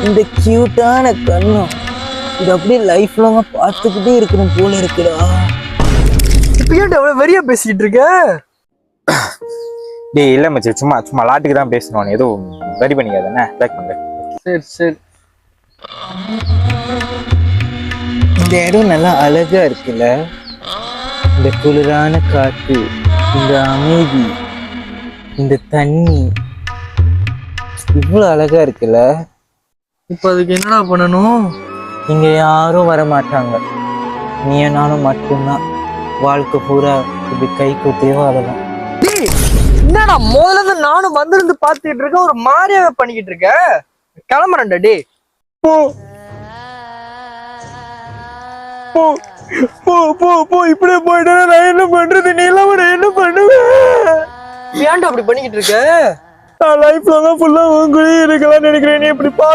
இந்த கியூட்டான கண்ணும் இது அப்படியே லைஃப் லாங்கா பார்த்துக்கிட்டே இருக்கணும் போல இருக்குடா. இப்ப ஏன்டா அவ்வளவு வெறியா பேசிக்கிட்டு இருக்க? டேய் இல்ல மச்சி, சும்மா சும்மா லாட்டுக்கு தான் பேசணும். ஏதோ ரெடி பண்ணிக்காத என்ன பேக் பண்ணு. சரி சரி. இந்த இடம் நல்லா அழகா இருக்குல்ல. இந்த குளிரான காற்று, இந்த அமைதி, இந்த தண்ணி இவ்வளவு அழகா இருக்குல்ல. இப்ப அதுக்கு என்னடா பண்ணணும்? இங்க யாரும் வர மாட்டாங்க. நீ நானும் மட்டும்தான். வாழ்க்கை பூரா இப்படி கை குத்தியோ அதெல்லாம். டேய் என்னடா முதல்ல இருந்து நானும் வந்திருந்து பாத்துக்கிட்டு இருக்கேன், ஒரு மாதிரியாவே பண்ணிக்கிட்டு இருக்க. கிளம்புறேன்டா. டேய் போ போ போ போ போ. இப்படியே போயிட்டா நான் என்ன பண்றது? நீ எல்லாம் என்ன பண்ணுவேன்? ஏன்டா அப்படி பண்ணிக்கிட்டு இருக்க? நான் லைஃப்ல தான் ஃபுல்லா உன் கூட இருக்கலாம்னு நினைக்கிறேன். நீ இப்படி பா.